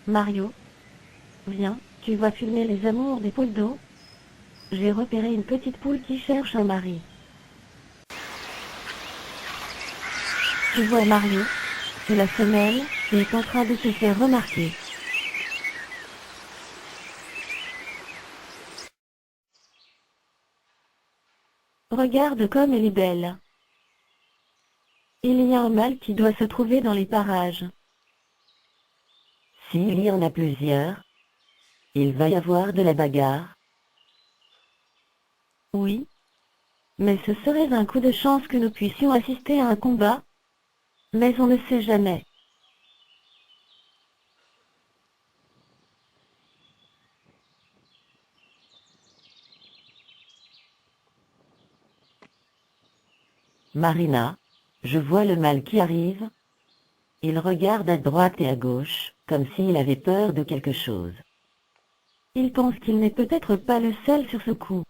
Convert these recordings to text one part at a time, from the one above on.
Mario, viens, tu vas filmer les amours des poules d'eau. J'ai repéré une petite poule qui cherche un mari. Tu vois Mario, c'est la femelle qui est en train de se faire remarquer. Regarde comme elle est belle. Il y a un mâle qui doit se trouver dans les parages. S'il y en a plusieurs, il va y avoir de la bagarre. Oui. Mais ce serait un coup de chance que nous puissions assister à un combat. Mais on ne sait jamais. Marina, je vois le mâle qui arrive. Il regarde à droite et à gauche, comme s'il avait peur de quelque chose. Il pense qu'il n'est peut-être pas le seul sur ce coup.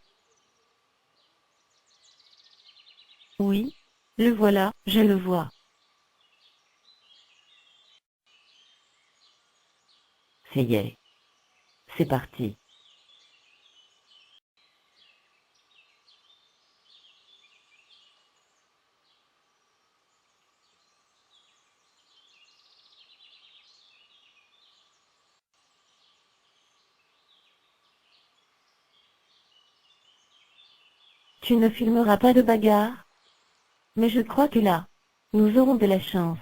Oui, le voilà, je le vois. Ça y est. C'est parti. Tu ne filmeras pas de bagarre? Mais je crois que là, nous aurons de la chance.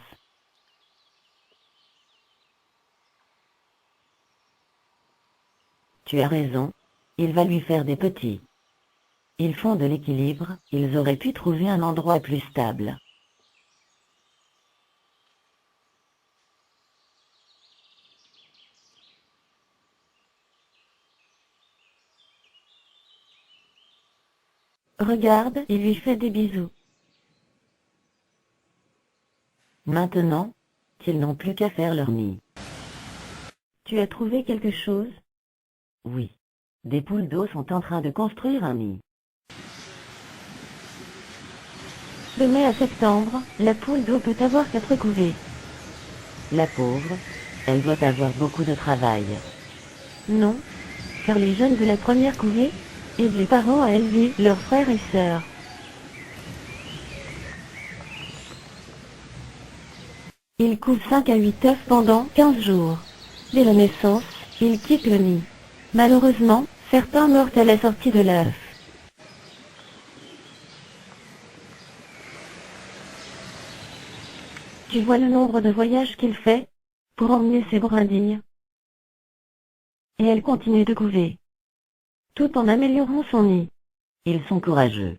Tu as raison. Il va lui faire des petits. Ils font de l'équilibre, ils auraient pu trouver un endroit plus stable. Regarde, il lui fait des bisous. Maintenant, qu'ils n'ont plus qu'à faire leur nid. Tu as trouvé quelque chose? Oui. Des poules d'eau sont en train de construire un nid. De mai à septembre, la poule d'eau peut avoir 4 couvées. La pauvre, elle doit avoir beaucoup de travail. Non, car les jeunes de la première couvée aident les parents à élever leurs frères et sœurs. Ils couvent 5 à 8 œufs pendant 15 jours. Dès la naissance, ils quittent le nid. Malheureusement, certains meurent à la sortie de l'œuf. Tu vois le nombre de voyages qu'il fait pour emmener ses brindilles. Et elle continue de couver, tout en améliorant son nid. Ils sont courageux.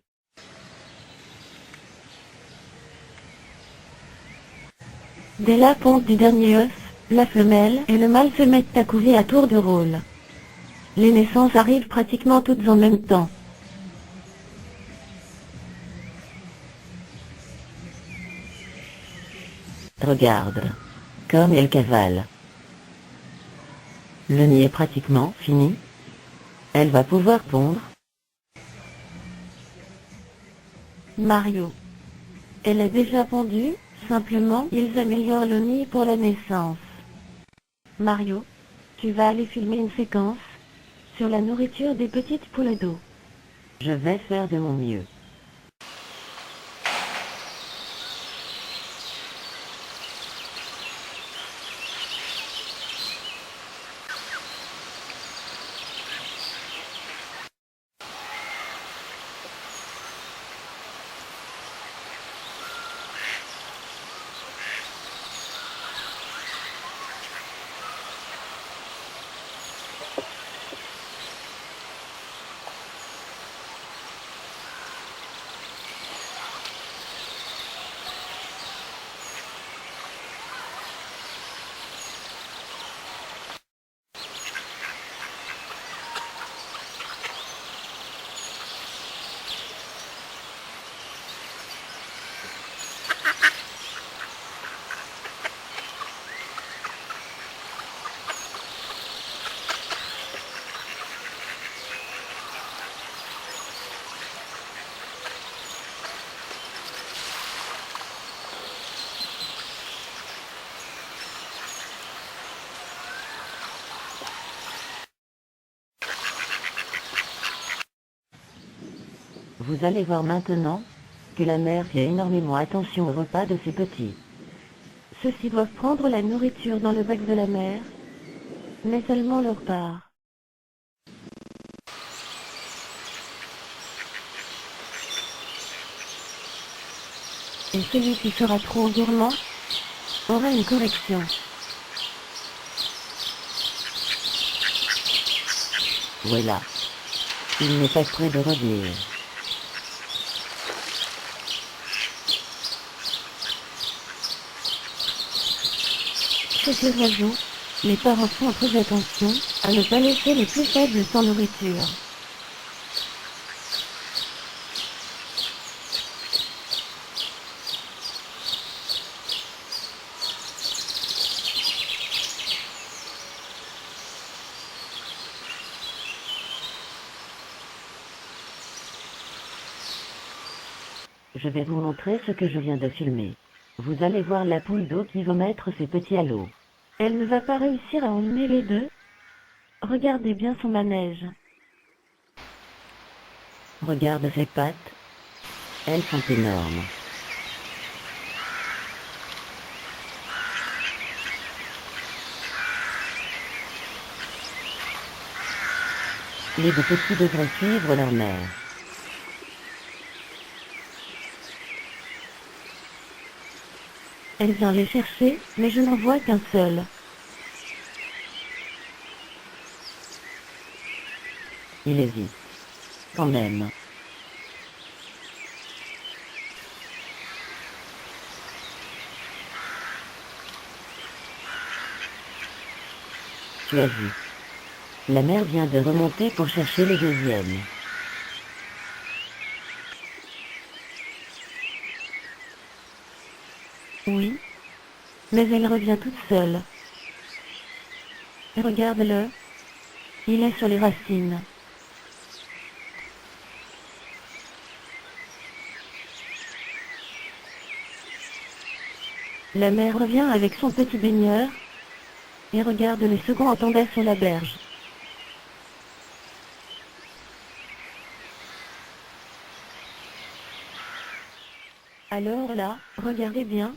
Dès la ponte du dernier œuf, la femelle et le mâle se mettent à couver à tour de rôle. Les naissances arrivent pratiquement toutes en même temps. Regarde. Comme elle cavale. Le nid est pratiquement fini. Elle va pouvoir pondre. Mario. Elle est déjà pondue, simplement ils améliorent le nid pour la naissance. Mario, tu vas aller filmer une séquence sur la nourriture des petites poules d'eau. Je vais faire de mon mieux. Vous allez voir maintenant que la mère fait énormément attention au repas de ses petits. Ceux-ci doivent prendre la nourriture dans le bec de la mère, mais seulement leur part. Et celui qui sera trop gourmand aura une correction. Voilà. Il n'est pas prêt de revenir. Chez ces oiseaux, les parents font très attention à ne pas laisser les plus faibles sans nourriture. Je vais vous montrer ce que je viens de filmer. Vous allez voir la poule d'eau qui va mettre ses petits à l'eau. Elle ne va pas réussir à emmener les deux. Regardez bien son manège. Regarde ses pattes. Elles sont énormes. Les deux petits devraient suivre leur mère. Elle vient les chercher, mais je n'en vois qu'un seul. Il hésite. Quand même. Tu as vu. La mère vient de remonter pour chercher le deuxième. Oui. Mais elle revient toute seule. Regarde-le. Il est sur les racines. La mère revient avec son petit baigneur. Et regarde les seconds en tomber sur la berge. Alors là, regardez bien.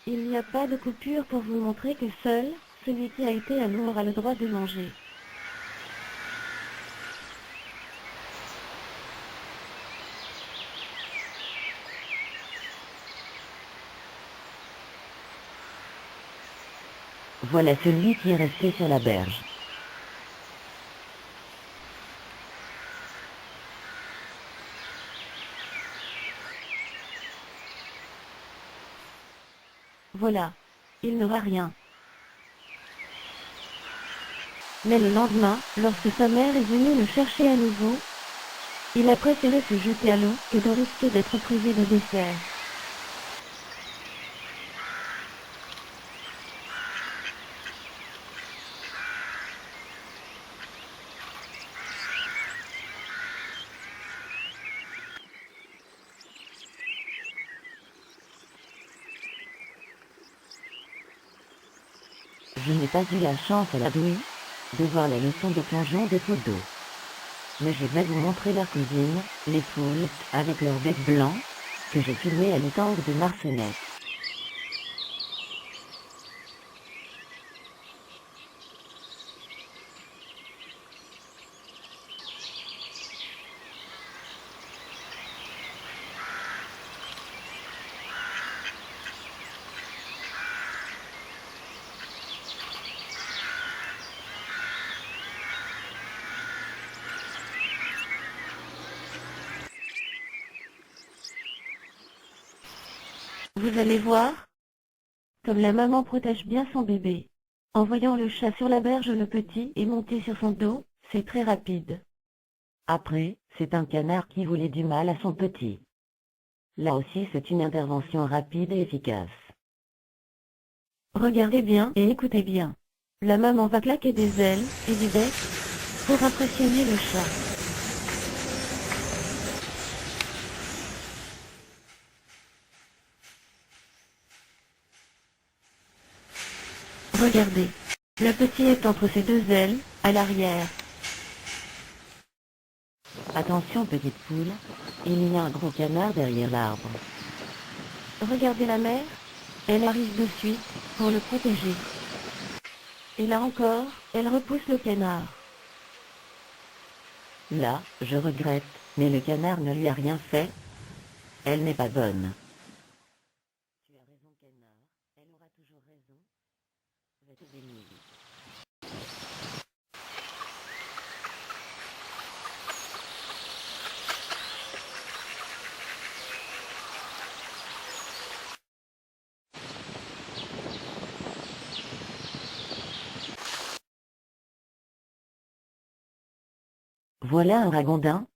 Il n'y a pas de coupure pour vous montrer que seul, celui qui a été à l'eau aura le droit de manger. Voilà celui qui est resté sur la berge. Voilà. Il n'aura rien. Mais le lendemain, lorsque sa mère est venue le chercher à nouveau, il a préféré se jeter à l'eau que de risquer d'être privé de dessert. Je n'ai pas eu la chance à la douille de voir la leçon de plongeon des poules d'eau. Mais je vais vous montrer leur cousine, les poules, avec leur bec blanc, que j'ai filmé à l'étang de Marcenais. Vous allez voir, comme la maman protège bien son bébé. En voyant le chat sur la berge, le petit est monté sur son dos, c'est très rapide. Après, c'est un canard qui voulait du mal à son petit. Là aussi c'est une intervention rapide et efficace. Regardez bien et écoutez bien. La maman va claquer des ailes et du bec pour impressionner le chat. Regardez. Le petit est entre ses deux ailes, à l'arrière. Attention petite poule, Il y a un gros canard derrière l'arbre. Regardez la mère. Elle arrive de suite, pour le protéger. Et là encore, elle repousse le canard. Là, je regrette, mais le canard ne lui a rien fait. Elle n'est pas bonne. Tu as raison, canard. Elle aura toujours raison. Va te baigner. Voilà un ragondin.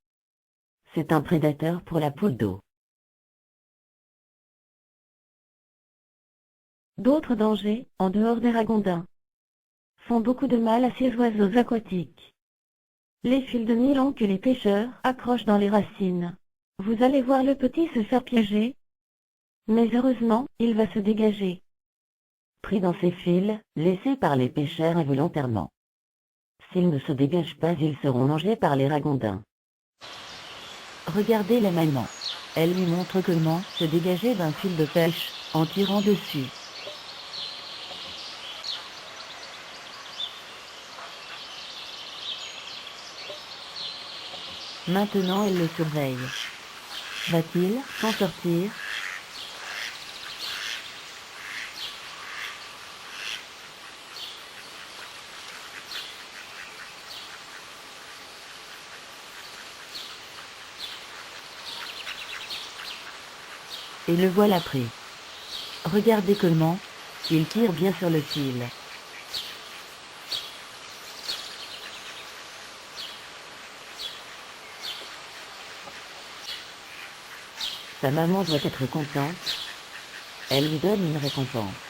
C'est un prédateur pour la poule d'eau. D'autres dangers, en dehors des ragondins, font beaucoup de mal à ces oiseaux aquatiques. Les fils de nylon que les pêcheurs accrochent dans les racines. Vous allez voir le petit se faire piéger. Mais heureusement, il va se dégager. Pris dans ces fils, laissés par les pêcheurs involontairement. S'ils ne se dégagent pas, ils seront mangés par les ragondins. Regardez la maman. Elle lui montre comment se dégager d'un fil de pêche, en tirant dessus. Maintenant elle le surveille. Va-t-il s'en sortir? Et le voilà pris. Regardez comment il tire bien sur le fil. Sa maman doit être contente. Elle lui donne une récompense.